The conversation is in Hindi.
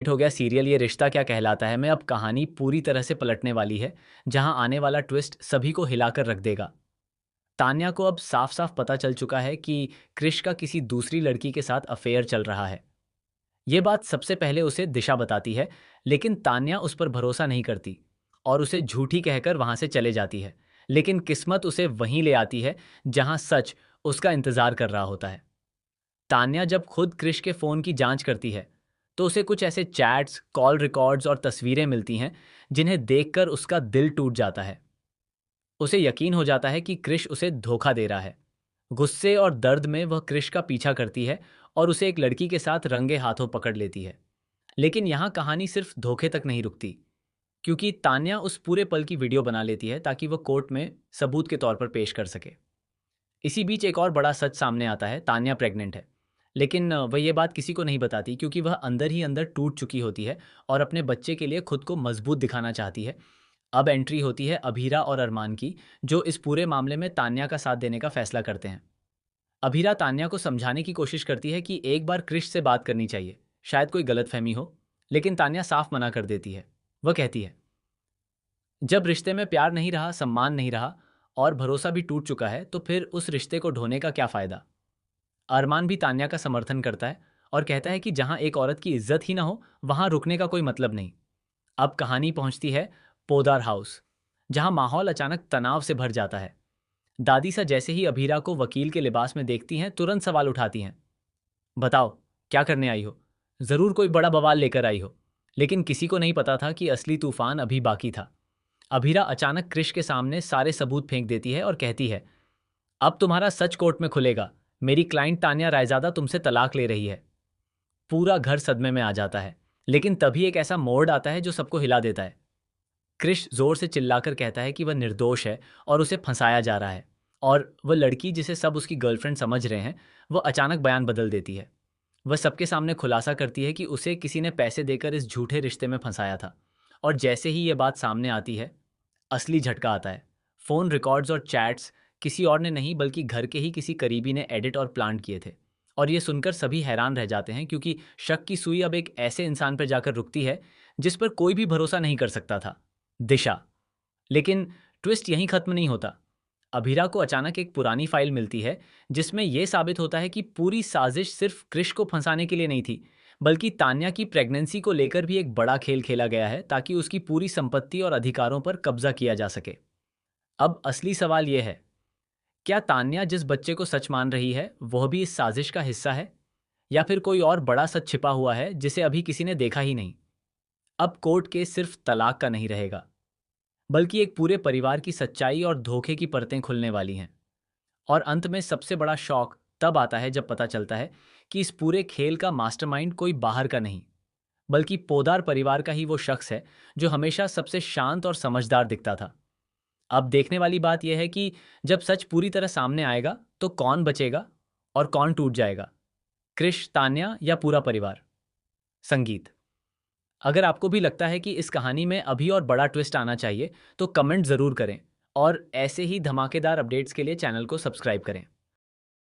हो गया सीरियल ये रिश्ता क्या कहलाता है में अब कहानी पूरी तरह से पलटने वाली है, जहां आने वाला ट्विस्ट सभी को हिलाकर रख देगा। तान्या को अब साफ साफ पता चल चुका है कि क्रिश का किसी दूसरी लड़की के साथ अफेयर चल रहा है। ये बात सबसे पहले उसे दिशा बताती है, लेकिन तान्या उस पर भरोसा नहीं करती और उसे झूठी कहकर वहां से चले जाती है। लेकिन किस्मत उसे वहीं ले आती है जहां सच उसका इंतजार कर रहा होता है। तान्या जब खुद क्रिश के फ़ोन की जांच करती है, तो उसे कुछ ऐसे चैट्स, कॉल रिकॉर्ड्स और तस्वीरें मिलती हैं जिन्हें देखकर उसका दिल टूट जाता है। उसे यकीन हो जाता है कि क्रिश उसे धोखा दे रहा है। गुस्से और दर्द में वह क्रिश का पीछा करती है और उसे एक लड़की के साथ रंगे हाथों पकड़ लेती है। लेकिन यहाँ कहानी सिर्फ धोखे तक नहीं रुकती, क्योंकि तान्या उस पूरे पल की वीडियो बना लेती है ताकि वह कोर्ट में सबूत के तौर पर पेश कर सके। इसी बीच एक और बड़ा सच सामने आता है, तान्या प्रेग्नेंट है। लेकिन वह ये बात किसी को नहीं बताती, क्योंकि वह अंदर ही अंदर टूट चुकी होती है और अपने बच्चे के लिए खुद को मजबूत दिखाना चाहती है। अब एंट्री होती है अभीरा और अरमान की, जो इस पूरे मामले में तान्या का साथ देने का फैसला करते हैं। अभीरा तान्या को समझाने की कोशिश करती है कि एक बार क्रिश से बात करनी चाहिए, शायद कोई गलतफहमी हो। लेकिन तान्या साफ मना कर देती है। वह कहती है, जब रिश्ते में प्यार नहीं रहा, सम्मान नहीं रहा और भरोसा भी टूट चुका है, तो फिर उस रिश्ते को ढोने का क्या फायदा। अरमान भी तान्या का समर्थन करता है और कहता है कि जहां एक औरत की इज्जत ही ना हो, वहां रुकने का कोई मतलब नहीं। अब कहानी पहुंचती है पोदार हाउस, जहां माहौल अचानक तनाव से भर जाता है। दादी सा जैसे ही अभीरा को वकील के लिबास में देखती हैं, तुरंत सवाल उठाती हैं। बताओ, क्या करने आई हो? जरूर कोई बड़ा बवाल लेकर आई हो। लेकिन किसी को नहीं पता था कि असली तूफान अभी बाकी था। अभीरा अचानक क्रिश के सामने सारे सबूत फेंक देती है और कहती है, अब तुम्हारा सच कोर्ट में खुलेगा। मेरी क्लाइंट तान्या रायजादा तुमसे तलाक ले रही है। पूरा घर सदमे में आ जाता है। लेकिन तभी एक ऐसा मोड़ आता है जो सबको हिला देता है। क्रिश जोर से चिल्लाकर कहता है कि वह निर्दोष है और उसे फंसाया जा रहा है। और वह लड़की जिसे सब उसकी गर्लफ्रेंड समझ रहे हैं, वह अचानक बयान बदल देती है। वह सबके सामने खुलासा करती है कि उसे किसी ने पैसे देकर इस झूठे रिश्ते में फंसाया था। और जैसे ही ये बात सामने आती है, असली झटका आता है। फ़ोन रिकॉर्ड्स और चैट्स किसी और ने नहीं, बल्कि घर के ही किसी करीबी ने एडिट और प्लांट किए थे। और ये सुनकर सभी हैरान रह जाते हैं, क्योंकि शक की सुई अब एक ऐसे इंसान पर जाकर रुकती है जिस पर कोई भी भरोसा नहीं कर सकता था, दिशा। लेकिन ट्विस्ट यहीं खत्म नहीं होता। अभीरा को अचानक एक पुरानी फाइल मिलती है जिसमें यह साबित होता है कि पूरी साजिश सिर्फ क्रिश को फंसाने के लिए नहीं थी, बल्कि तान्या की प्रेगनेंसी को लेकर भी एक बड़ा खेल खेला गया है, ताकि उसकी पूरी संपत्ति और अधिकारों पर कब्जा किया जा सके। अब असली सवाल यह है, क्या तान्या जिस बच्चे को सच मान रही है वह भी इस साजिश का हिस्सा है, या फिर कोई और बड़ा सच छिपा हुआ है जिसे अभी किसी ने देखा ही नहीं। अब कोर्ट केस सिर्फ तलाक का नहीं रहेगा, बल्कि एक पूरे परिवार की सच्चाई और धोखे की परतें खुलने वाली हैं। और अंत में सबसे बड़ा शॉक तब आता है जब पता चलता है कि इस पूरे खेल का मास्टरमाइंड कोई बाहर का नहीं, बल्कि पोदार परिवार का ही वो शख्स है जो हमेशा सबसे शांत और समझदार दिखता था। अब देखने वाली बात यह है कि जब सच पूरी तरह सामने आएगा, तो कौन बचेगा और कौन टूट जाएगा, क्रिश, तान्या या पूरा परिवार। संगीत, अगर आपको भी लगता है कि इस कहानी में अभी और बड़ा ट्विस्ट आना चाहिए, तो कमेंट ज़रूर करें और ऐसे ही धमाकेदार अपडेट्स के लिए चैनल को सब्सक्राइब करें।